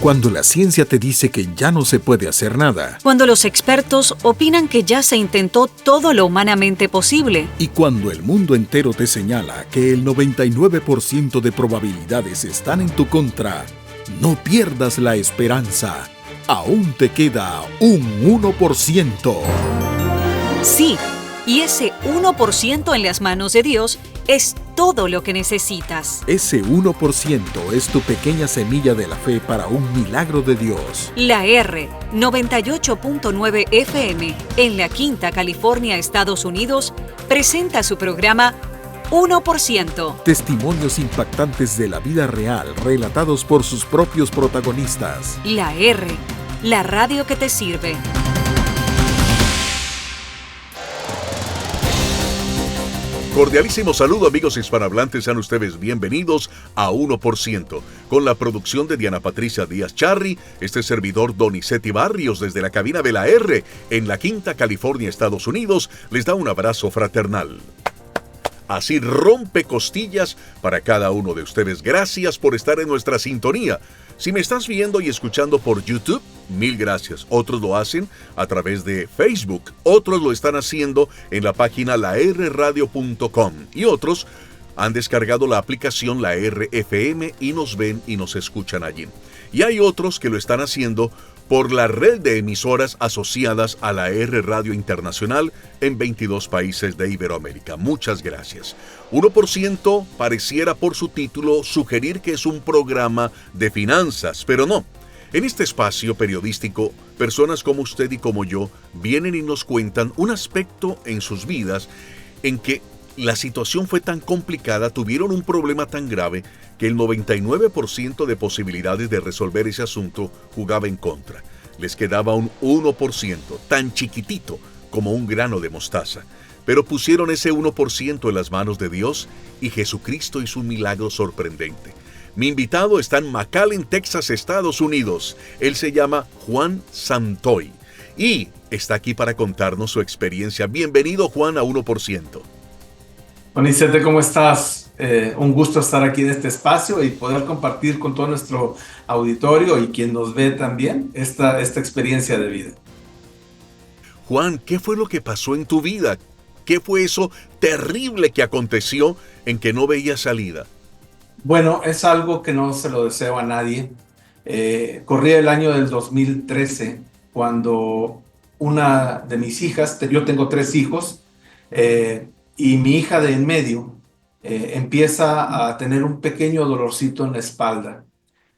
Cuando la ciencia te dice que ya no se puede hacer nada. Cuando los expertos opinan que ya se intentó todo lo humanamente posible. Y cuando el mundo entero te señala que el 99% de probabilidades están en tu contra, no pierdas la esperanza. Aún te queda un 1%. Sí, y ese 1% en las manos de Dios es todo lo que necesitas. Ese 1% es tu pequeña semilla de la fe para un milagro de Dios. La R, 98.9 FM, en la Quinta California, Estados Unidos, presenta su programa 1%. Testimonios impactantes de la vida real relatados por sus propios protagonistas. La R, la radio que te sirve. Cordialísimo saludo, amigos hispanohablantes, sean ustedes bienvenidos a 1%. Con la producción de Diana Patricia Díaz Charri, este servidor Donizetti Barrios desde la cabina de la R en la Quinta California, Estados Unidos, les da un abrazo fraternal. Así rompe costillas para cada uno de ustedes. Gracias por estar en nuestra sintonía. Si me estás viendo y escuchando por YouTube, mil gracias. Otros lo hacen a través de Facebook. Otros lo están haciendo en la página larradio.com. Y otros han descargado la aplicación La RFM y nos ven y nos escuchan allí. Y hay otros que lo están haciendo por la red de emisoras asociadas a la R Radio Internacional en 22 países de Iberoamérica. Muchas gracias. 1% pareciera por su título sugerir que es un programa de finanzas, pero no. En este espacio periodístico, personas como usted y como yo vienen y nos cuentan un aspecto en sus vidas en que la situación fue tan complicada, tuvieron un problema tan grave que el 99% de posibilidades de resolver ese asunto jugaba en contra. Les quedaba un 1%, tan chiquitito como un grano de mostaza. Pero pusieron ese 1% en las manos de Dios y Jesucristo hizo un milagro sorprendente. Mi invitado está en McAllen, Texas, Estados Unidos. Él se llama Juan Santoy y está aquí para contarnos su experiencia. Bienvenido, Juan, a 1%. Donizetti, ¿cómo estás? Un gusto estar aquí en este espacio y poder compartir con todo nuestro auditorio y quien nos ve también esta experiencia de vida. Juan, ¿qué fue lo que pasó en tu vida? ¿Qué fue eso terrible que aconteció en que no veías salida? Bueno, es algo que no se lo deseo a nadie. Corría el año del 2013 cuando una de mis hijas, yo tengo 3 hijos, y mi hija de en medio empieza a tener un pequeño dolorcito en la espalda.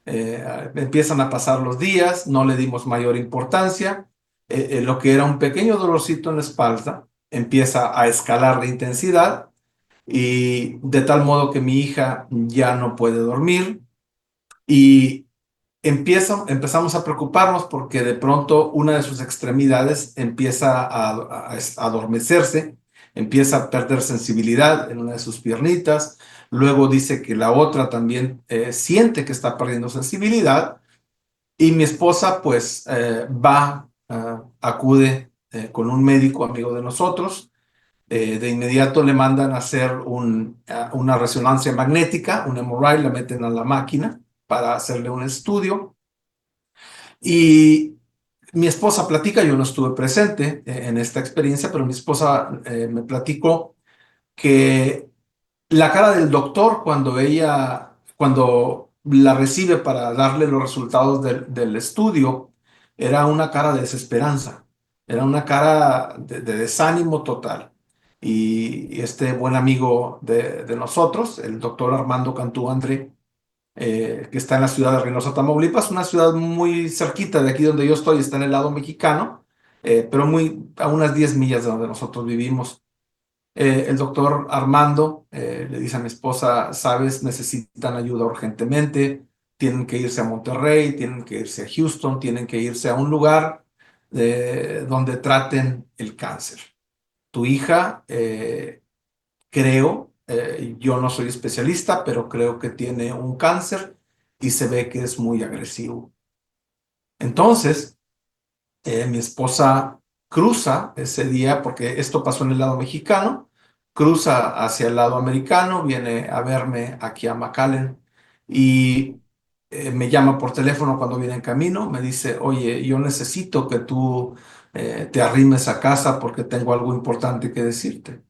Empiezan a pasar los días, no le dimos mayor importancia. Lo que era un pequeño dolorcito en la espalda empieza a escalar de intensidad y de tal modo que mi hija ya no puede dormir y empezamos a preocuparnos porque de pronto una de sus extremidades empieza a adormecerse, empieza a perder sensibilidad en una de sus piernitas, luego dice que la otra también siente que está perdiendo sensibilidad y mi esposa pues acude con un médico amigo de nosotros. De inmediato le mandan a hacer una resonancia magnética, un MRI, la meten a la máquina para hacerle un estudio. Y mi esposa platica, yo no estuve presente en esta experiencia, pero mi esposa me platicó que la cara del doctor cuando la recibe para darle los resultados del estudio, era una cara de desesperanza, era una cara de desánimo total. Y este buen amigo de nosotros, el doctor Armando Cantú André, que está en la ciudad de Reynosa, Tamaulipas, una ciudad muy cerquita de aquí donde yo estoy, está en el lado mexicano, pero a unas 10 millas de donde nosotros vivimos. El doctor Armando le dice a mi esposa, sabes, necesitan ayuda urgentemente, tienen que irse a Monterrey, tienen que irse a Houston, tienen que irse a un lugar donde traten el cáncer. Tu hija, creo, yo no soy especialista, pero creo que tiene un cáncer y se ve que es muy agresivo. Entonces, mi esposa cruza ese día, porque esto pasó en el lado mexicano, cruza hacia el lado americano, viene a verme aquí a McAllen y me llama por teléfono cuando viene en camino, me dice, oye, yo necesito que tú te arrimes a casa porque tengo algo importante que decirte.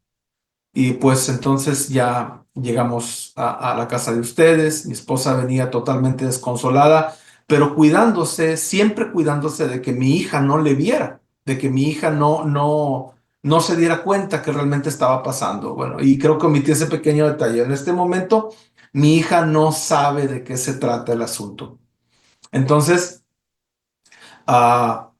Y pues entonces ya llegamos a la casa de ustedes. Mi esposa venía totalmente desconsolada, pero cuidándose, siempre cuidándose de que mi hija no le viera, de que mi hija no se diera cuenta que realmente estaba pasando. Bueno, y creo que omití ese pequeño detalle. En este momento, mi hija no sabe de qué se trata el asunto. Entonces, ah,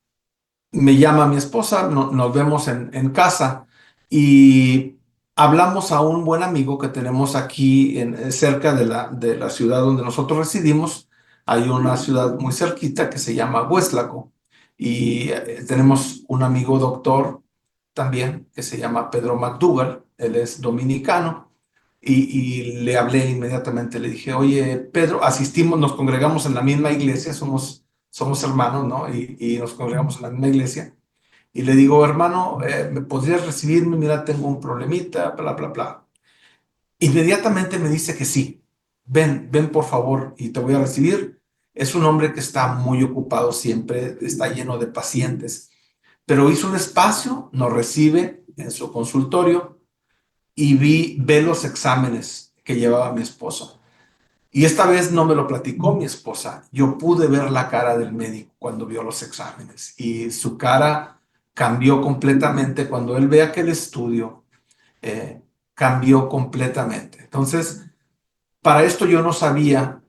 me llama mi esposa, nos vemos en casa y hablamos a un buen amigo que tenemos aquí cerca de la ciudad donde nosotros residimos. Hay una ciudad muy cerquita que se llama Huéslaco y tenemos un amigo doctor también que se llama Pedro McDougall. Él es dominicano y le hablé inmediatamente. Le dije, oye, Pedro, asistimos, nos congregamos en la misma iglesia, somos hermanos, ¿no? Y nos congregamos en la misma iglesia. Y le digo, hermano, ¿me podrías recibirme? Mira, tengo un problemita, bla, bla, bla. Inmediatamente me dice que sí. Ven por favor y te voy a recibir. Es un hombre que está muy ocupado siempre, está lleno de pacientes, pero hizo un espacio, nos recibe en su consultorio y ve los exámenes que llevaba mi esposo. Y esta vez no me lo platicó mi esposa. Yo pude ver la cara del médico cuando vio los exámenes y su cara cambió completamente cuando él ve aquel estudio. Cambió completamente. Entonces, para esto yo no sabía.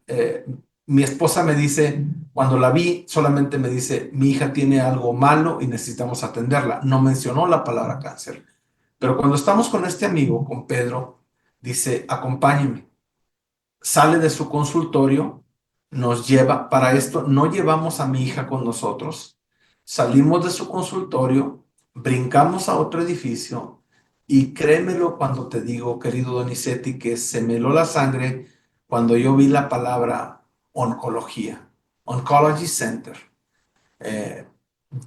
Mi esposa me dice, cuando la vi, solamente me dice, mi hija tiene algo malo y necesitamos atenderla. No mencionó la palabra cáncer. Pero cuando estamos con este amigo, con Pedro, dice, acompáñeme. Sale de su consultorio, nos lleva, para esto no llevamos a mi hija con nosotros, salimos de su consultorio, brincamos a otro edificio y créemelo cuando te digo, querido Donizetti, que se me heló la sangre cuando yo vi la palabra oncología, Oncology Center. Eh,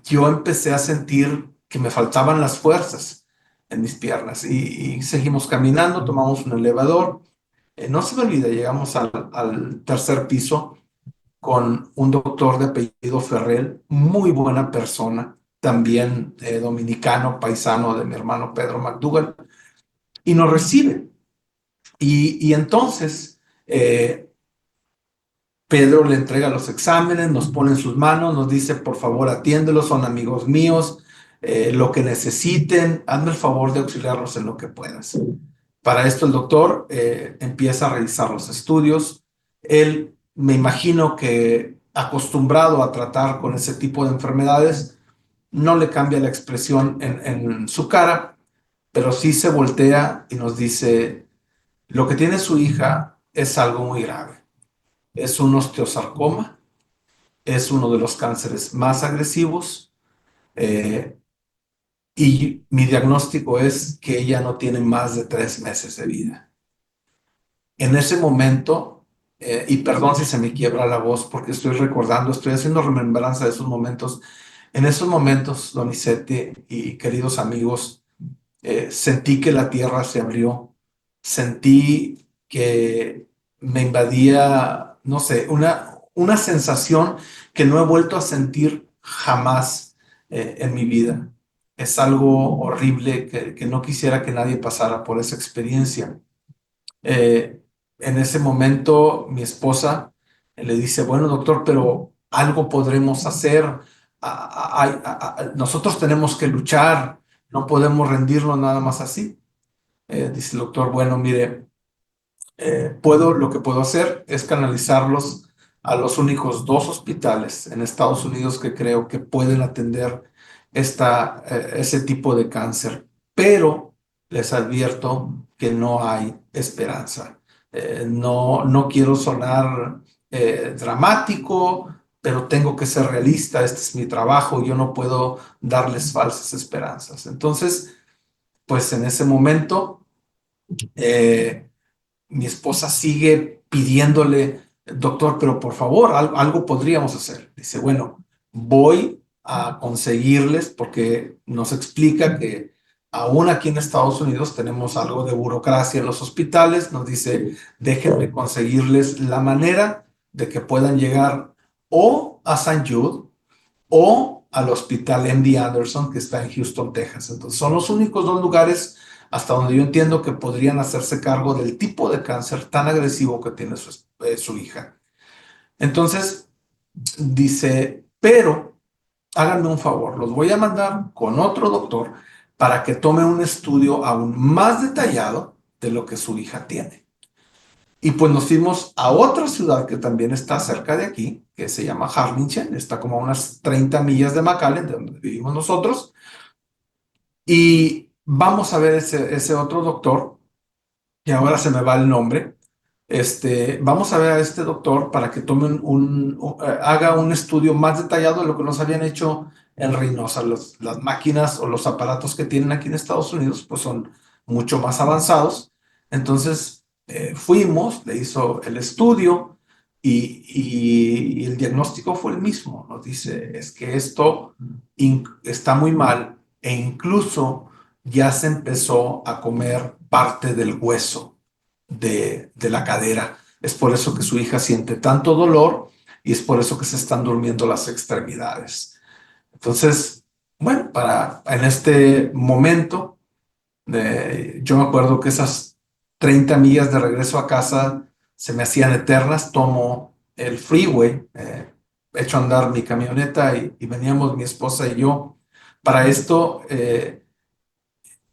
yo empecé a sentir que me faltaban las fuerzas en mis piernas y seguimos caminando, tomamos un elevador. No se me olvida, llegamos al tercer piso con un doctor de apellido Ferrell, muy buena persona, también dominicano, paisano de mi hermano Pedro McDougall, y nos recibe. Y entonces Pedro le entrega los exámenes, nos pone en sus manos, nos dice, por favor, atiéndelos, son amigos míos, lo que necesiten, hazme el favor de auxiliarlos en lo que puedas. Para esto el doctor empieza a revisar los estudios. Él, me imagino que acostumbrado a tratar con ese tipo de enfermedades, no le cambia la expresión en su cara, pero sí se voltea y nos dice, lo que tiene su hija es algo muy grave. Es un osteosarcoma, es uno de los cánceres más agresivos y mi diagnóstico es que ella no tiene más de 3 meses de vida. En ese momento, y perdón si se me quiebra la voz porque estoy recordando, estoy haciendo remembranza de esos momentos. En esos momentos, Donizetti y queridos amigos, sentí que la tierra se abrió, sentí que me invadía, no sé, una sensación que no he vuelto a sentir jamás en mi vida. Es algo horrible que no quisiera que nadie pasara por esa experiencia. En ese momento mi esposa le dice, bueno, doctor, pero algo podremos hacer. Nosotros tenemos que luchar, no podemos rendirnos nada más así. Dice el doctor, bueno, mire, lo que puedo hacer es canalizarlos a los únicos 2 hospitales en Estados Unidos que creo que pueden atender ese tipo de cáncer, pero les advierto que no hay esperanza. No quiero sonar dramático, pero tengo que ser realista, este es mi trabajo, yo no puedo darles falsas esperanzas. Entonces, pues en ese momento, mi esposa sigue pidiéndole, doctor, pero por favor, algo podríamos hacer. Dice, bueno, voy a conseguirles, porque nos explica que aún aquí en Estados Unidos tenemos algo de burocracia en los hospitales. Nos dice, déjenme conseguirles la manera de que puedan llegar o a St. Jude o al hospital MD Anderson, que está en Houston, Texas. Entonces, son los únicos dos lugares hasta donde yo entiendo que podrían hacerse cargo del tipo de cáncer tan agresivo que tiene su hija. Entonces, dice, pero háganme un favor, los voy a mandar con otro doctor para que tome un estudio aún más detallado de lo que su hija tiene. Y pues nos fuimos a otra ciudad que también está cerca de aquí, que se llama Harlingen, está como a unas 30 millas de McAllen, de donde vivimos nosotros, y vamos a ver ese otro doctor, y ahora se me va el nombre. Vamos a ver a este doctor para que tome haga un estudio más detallado de lo que nos habían hecho en Reynosa. Las máquinas o los aparatos que tienen aquí en Estados Unidos pues son mucho más avanzados. Entonces fuimos, le hizo el estudio y el diagnóstico fue el mismo. Nos dice, es que esto está muy mal e incluso ya se empezó a comer parte del hueso de la cadera. Es por eso que su hija siente tanto dolor y es por eso que se están durmiendo las extremidades. Entonces, bueno, en este momento, yo me acuerdo que esas 30 millas de regreso a casa se me hacían eternas. Tomo el freeway, echo a andar mi camioneta y veníamos mi esposa y yo. Para esto,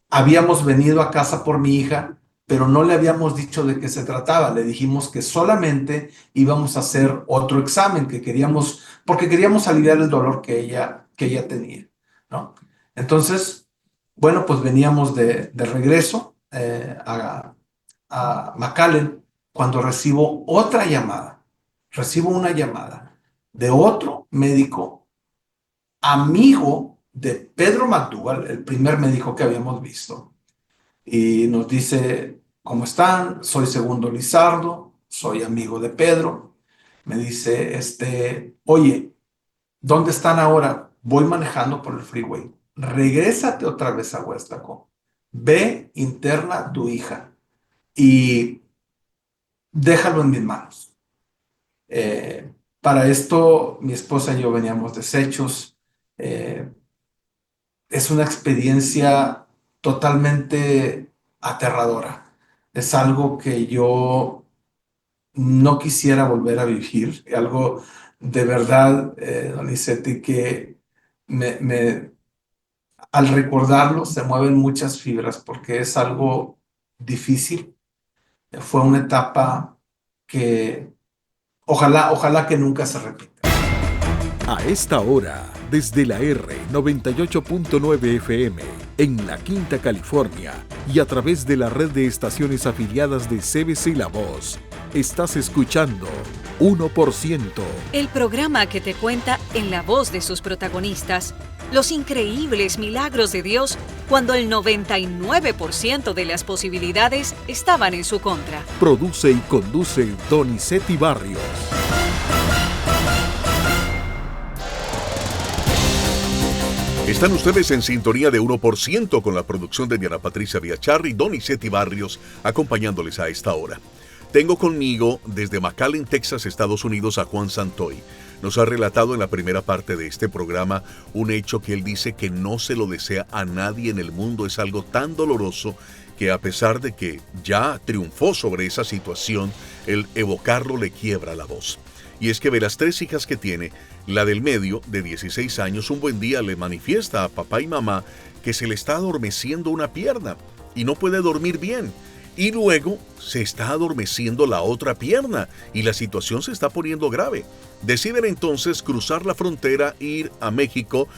habíamos venido a casa por mi hija, pero no le habíamos dicho de qué se trataba. Le dijimos que solamente íbamos a hacer otro examen porque queríamos aliviar el dolor que ella tenía, ¿no? Entonces, bueno, pues veníamos de regreso a McAllen cuando recibo una llamada de otro médico, amigo de Pedro McDougall, el primer médico que habíamos visto, y nos dice, ¿cómo están? Soy Segundo Lizardo, soy amigo de Pedro. Me dice, oye, ¿dónde están ahora? Voy manejando por el freeway. Regrésate otra vez a Huestaco. Ve, interna tu hija y déjalo en mis manos. Para esto, mi esposa y yo veníamos deshechos. Es una experiencia totalmente aterradora. Es algo que yo no quisiera volver a vivir. Algo de verdad, Donizetti, que al recordarlo se mueven muchas fibras porque es algo difícil. Fue una etapa que ojalá que nunca se repita. A esta hora, desde la R98.9 FM, en La Quinta, California, y a través de la red de estaciones afiliadas de CBC La Voz, estás escuchando 1%. El programa que te cuenta en la voz de sus protagonistas los increíbles milagros de Dios cuando el 99% de las posibilidades estaban en su contra. Produce y conduce Donizetti Barrios. Están ustedes en sintonía de 1% con la producción de Diana Patricia Biacharri, Donizetti Barrios, acompañándoles a esta hora. Tengo conmigo desde McAllen, Texas, Estados Unidos, a Juan Santoy. Nos ha relatado en la primera parte de este programa un hecho que él dice que no se lo desea a nadie en el mundo. Es algo tan doloroso que a pesar de que ya triunfó sobre esa situación, el evocarlo le quiebra la voz. Y es que de las 3 hijas que tiene, la del medio, de 16 años, un buen día le manifiesta a papá y mamá que se le está adormeciendo una pierna y no puede dormir bien. Y luego se está adormeciendo la otra pierna y la situación se está poniendo grave. Deciden entonces cruzar la frontera, ir a México,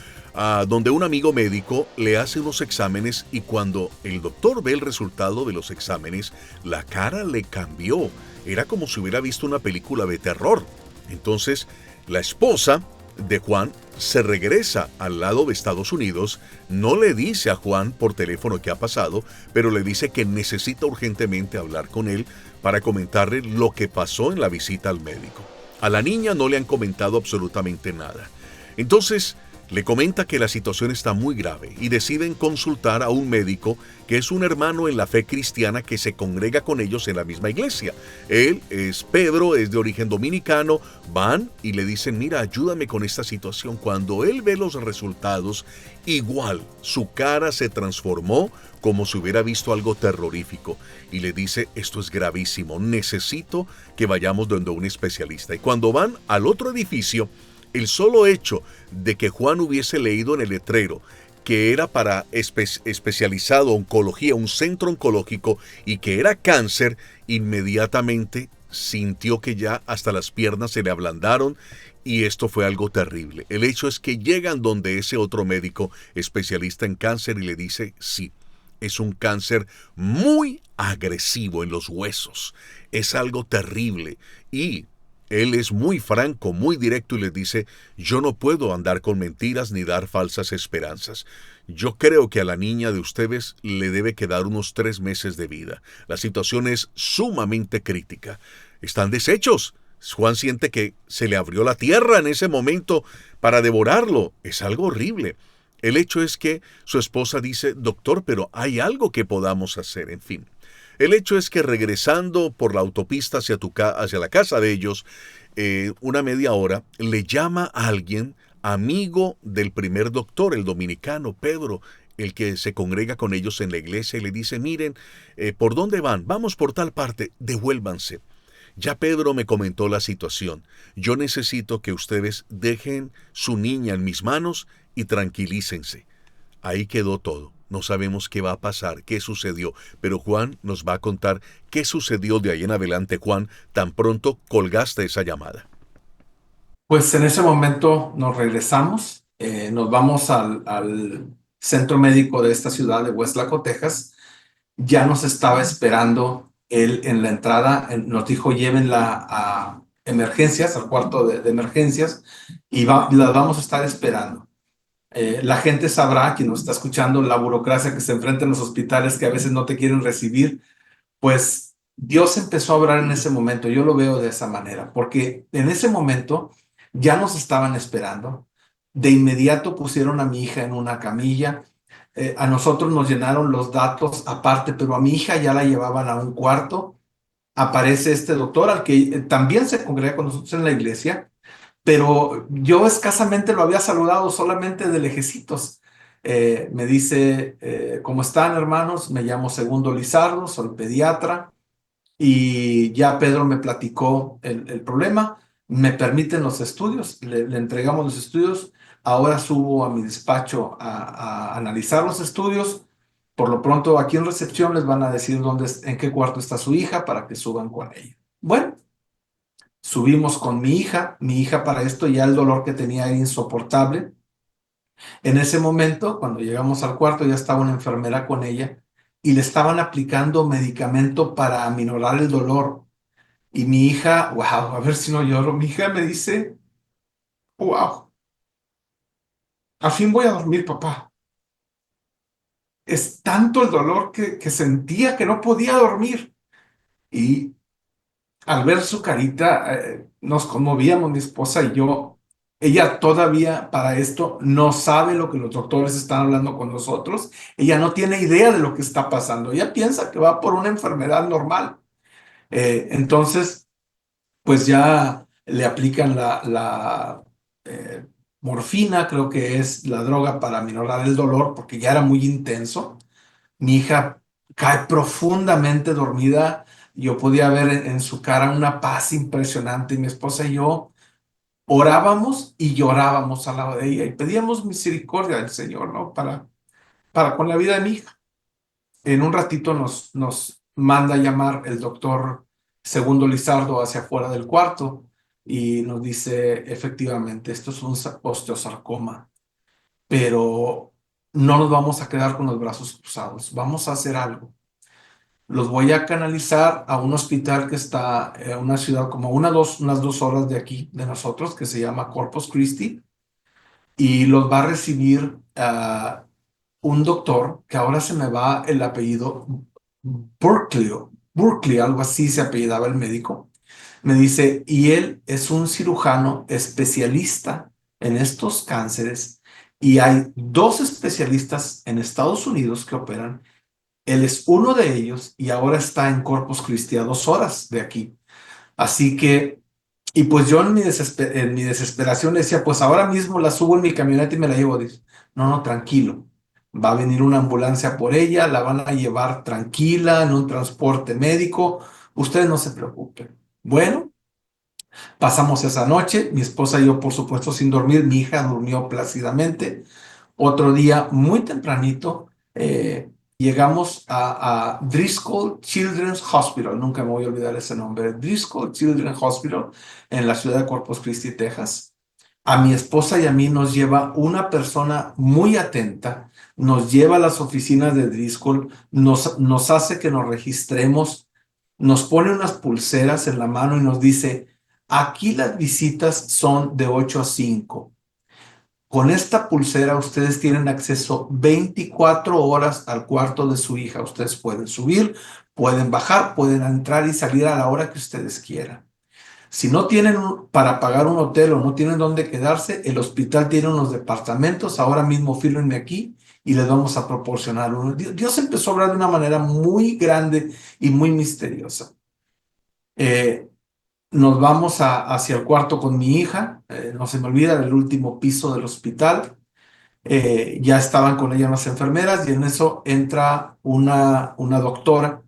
donde un amigo médico le hace unos exámenes y cuando el doctor ve el resultado de los exámenes, la cara le cambió. Era como si hubiera visto una película de terror. Entonces, la esposa de Juan se regresa al lado de Estados Unidos, no le dice a Juan por teléfono qué ha pasado, pero le dice que necesita urgentemente hablar con él para comentarle lo que pasó en la visita al médico. A la niña no le han comentado absolutamente nada. Entonces, Le comenta que la situación está muy grave y deciden consultar a un médico que es un hermano en la fe cristiana que se congrega con ellos en la misma iglesia. Él es Pedro, es de origen dominicano, van y le dicen, mira, ayúdame con esta situación. Cuando él ve los resultados, igual, su cara se transformó como si hubiera visto algo terrorífico y le dice, esto es gravísimo, necesito que vayamos donde un especialista. Y cuando van al otro edificio, el solo hecho de que Juan hubiese leído en el letrero que era para especializado oncología, un centro oncológico y que era cáncer, inmediatamente sintió que ya hasta las piernas se le ablandaron y esto fue algo terrible. El hecho es que llegan donde ese otro médico especialista en cáncer y le dice, sí, es un cáncer muy agresivo en los huesos, es algo terrible y él es muy franco, muy directo y les dice, yo no puedo andar con mentiras ni dar falsas esperanzas. Yo creo que a la niña de ustedes le debe quedar unos 3 meses de vida. La situación es sumamente crítica. Están deshechos. Juan siente que se le abrió la tierra en ese momento para devorarlo. Es algo horrible. El hecho es que su esposa dice, doctor, pero hay algo que podamos hacer, en fin. El hecho es que regresando por la autopista hacia la casa de ellos, una media hora, le llama a alguien, amigo del primer doctor, el dominicano, Pedro, el que se congrega con ellos en la iglesia, y le dice, miren, ¿por dónde van? Vamos por tal parte, devuélvanse. Ya Pedro me comentó la situación. Yo necesito que ustedes dejen su niña en mis manos y tranquilícense. Ahí quedó todo. No sabemos qué va a pasar, qué sucedió, pero Juan nos va a contar qué sucedió de ahí en adelante. Juan, tan pronto colgaste esa llamada. Pues en ese momento nos regresamos, nos vamos al centro médico de esta ciudad de Westlaco, Texas. Ya nos estaba esperando él en la entrada, nos dijo llévenla a emergencias, al cuarto de emergencias, y la vamos a estar esperando. La gente sabrá, quien nos está escuchando, la burocracia que se enfrenta en los hospitales que a veces no te quieren recibir, pues Dios empezó a obrar en ese momento. Yo lo veo de esa manera, porque en ese momento ya nos estaban esperando. De inmediato pusieron a mi hija en una camilla. A nosotros nos llenaron los datos aparte, pero a mi hija ya la llevaban a un cuarto. Aparece este doctor al que también se congrega con nosotros en la iglesia, pero yo escasamente lo había saludado solamente de lejecitos. Me dice, ¿cómo están, hermanos? Me llamo Segundo Lizardo, soy pediatra, y ya Pedro me platicó el problema. Me permiten los estudios, le entregamos los estudios. Ahora subo a mi despacho a analizar los estudios. Por lo pronto, aquí en recepción les van a decir en qué cuarto está su hija para que suban con ella. Bueno, subimos con mi hija. Mi hija, para esto ya el dolor que tenía era insoportable. En ese momento, cuando llegamos al cuarto, ya estaba una enfermera con ella y le estaban aplicando medicamento para aminorar el dolor. Y mi hija, wow, a ver si no lloro, mi hija me dice, wow, al fin voy a dormir, papá. Es tanto el dolor que sentía que no podía dormir. Y al ver su carita, nos conmovíamos, mi esposa y yo. Ella todavía para esto no sabe lo que los doctores están hablando con nosotros. Ella no tiene idea de lo que está pasando. Ella piensa que va por una enfermedad normal. Entonces, pues ya le aplican la morfina, creo que es la droga para aminorar el dolor, porque ya era muy intenso. Mi hija cae profundamente dormida. Yo podía ver en su cara una paz impresionante. Mi esposa y yo orábamos y llorábamos al lado de ella y pedíamos misericordia del Señor, ¿no? Para con la vida de mi hija. En un ratito nos manda a llamar el doctor Segundo Lizardo hacia afuera del cuarto y nos dice, efectivamente, esto es un osteosarcoma, pero no nos vamos a quedar con los brazos cruzados, vamos a hacer algo. Los voy a canalizar a un hospital que está en una ciudad como unas 2 horas de aquí, de nosotros, que se llama Corpus Christi, y los va a recibir un doctor, que ahora se me va el apellido, Burkley, algo así se apellidaba el médico. Me dice, y él es un cirujano especialista en estos cánceres Y hay 2 especialistas en Estados Unidos que operan. Él es uno de ellos y ahora está en Corpus Christi a 2 horas de aquí. Así que, y pues yo en mi desesperación decía, pues ahora mismo la subo en mi camioneta y me la llevo. Dice, no, tranquilo. Va a venir una ambulancia por ella, la van a llevar tranquila en un transporte médico. Ustedes no se preocupen. Bueno, pasamos esa noche, mi esposa y yo, por supuesto, sin dormir. Mi hija durmió plácidamente. Otro día, muy tempranito, llegamos a Driscoll Children's Hospital. Nunca me voy a olvidar ese nombre. Driscoll Children's Hospital en la ciudad de Corpus Christi, Texas. A mi esposa y a mí nos lleva una persona muy atenta, nos lleva a las oficinas de Driscoll, nos hace que nos registremos, nos pone unas pulseras en la mano y nos dice, aquí las visitas son de 8 a 5. Con esta pulsera ustedes tienen acceso 24 horas al cuarto de su hija. Ustedes pueden subir, pueden bajar, pueden entrar y salir a la hora que ustedes quieran. Si no tienen para pagar un hotel o no tienen dónde quedarse, el hospital tiene unos departamentos. Ahora mismo fírmenme aquí y les vamos a proporcionar uno. Dios empezó a hablar de una manera muy grande y muy misteriosa. Nos vamos hacia el cuarto con mi hija. No se me olvida, el último piso del hospital. Ya estaban con ella unas enfermeras y en eso entra una doctora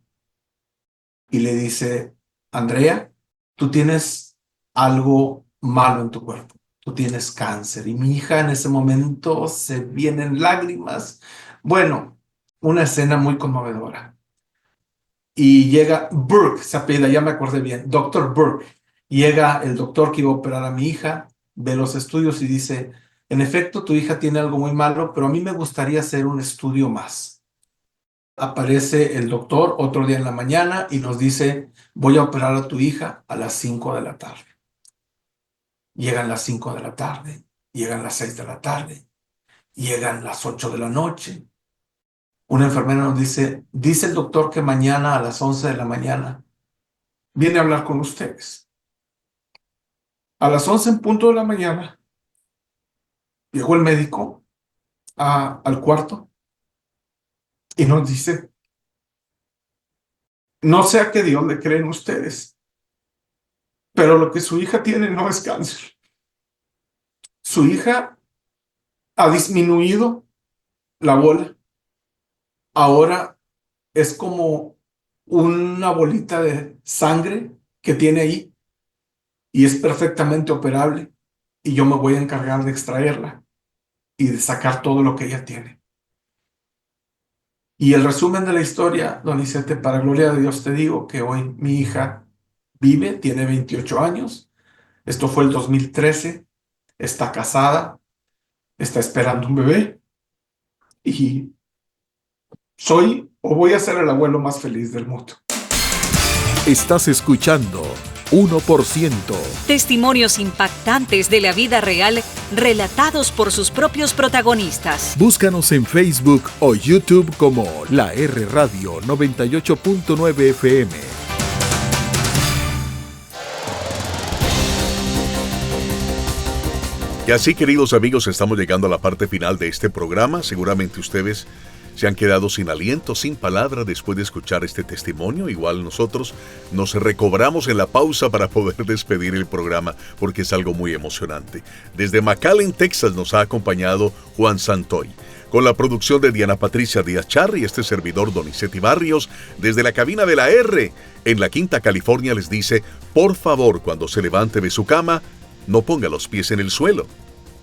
y le dice, Andrea, tú tienes algo malo en tu cuerpo, tú tienes cáncer. Y mi hija en ese momento se vienen lágrimas. Bueno, una escena muy conmovedora. Y llega Burke, se apellida, ya me acordé bien, Dr. Burke. Llega el doctor que iba a operar a mi hija, ve los estudios y dice, en efecto, tu hija tiene algo muy malo, pero a mí me gustaría hacer un estudio más. Aparece el doctor otro día en la mañana y nos dice, voy a operar a tu hija a las 5 de la tarde. Llegan las 5 de la tarde, llegan las 6 de la tarde, llegan las 8 de la noche. Una enfermera nos dice el doctor que mañana a las 11 de la mañana viene a hablar con ustedes. A las 11 en punto de la mañana llegó el médico al cuarto y nos dice, no sé a qué Dios le creen ustedes, pero lo que su hija tiene no es cáncer. Su hija ha disminuido la bola. Ahora es como una bolita de sangre que tiene ahí y es perfectamente operable y yo me voy a encargar de extraerla y de sacar todo lo que ella tiene. Y el resumen de la historia, Donicete, para gloria de Dios te digo que hoy mi hija vive, tiene 28 años, esto fue el 2013, está casada, está esperando un bebé y soy o voy a ser el abuelo más feliz del mundo. Estás escuchando 1%. Testimonios impactantes de la vida real relatados por sus propios protagonistas. Búscanos en Facebook o YouTube como La R Radio 98.9 FM. Y así, queridos amigos, estamos llegando a la parte final de este programa. Seguramente ustedes se han quedado sin aliento, sin palabra después de escuchar este testimonio. Igual nosotros nos recobramos en la pausa para poder despedir el programa porque es algo muy emocionante. Desde McAllen, Texas, nos ha acompañado Juan Santoy. Con la producción de Diana Patricia Díaz Charri, este servidor Donizetti Barrios, desde la cabina de la R, en la Quinta California, les dice, por favor, cuando se levante de su cama, no ponga los pies en el suelo.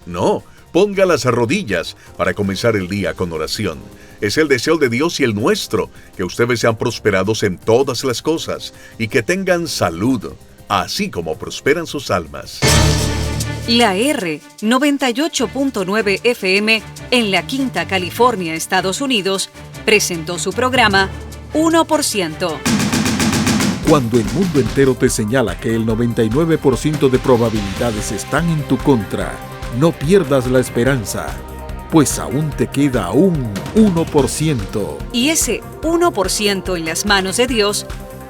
No, ponga las rodillas para comenzar el día con oración. Es el deseo de Dios y el nuestro, que ustedes sean prosperados en todas las cosas y que tengan salud, así como prosperan sus almas. La R 98.9 FM en la Quinta California, Estados Unidos, presentó su programa 1%. Cuando el mundo entero te señala que el 99% de probabilidades están en tu contra, no pierdas la esperanza, pues aún te queda un 1%. Y ese 1% en las manos de Dios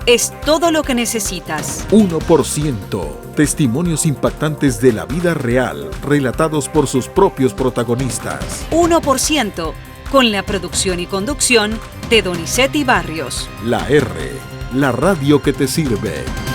es todo lo que necesitas. 1%. Testimonios impactantes de la vida real, relatados por sus propios protagonistas. 1%, con la producción y conducción de Donizetti Barrios. La R, la radio que te sirve.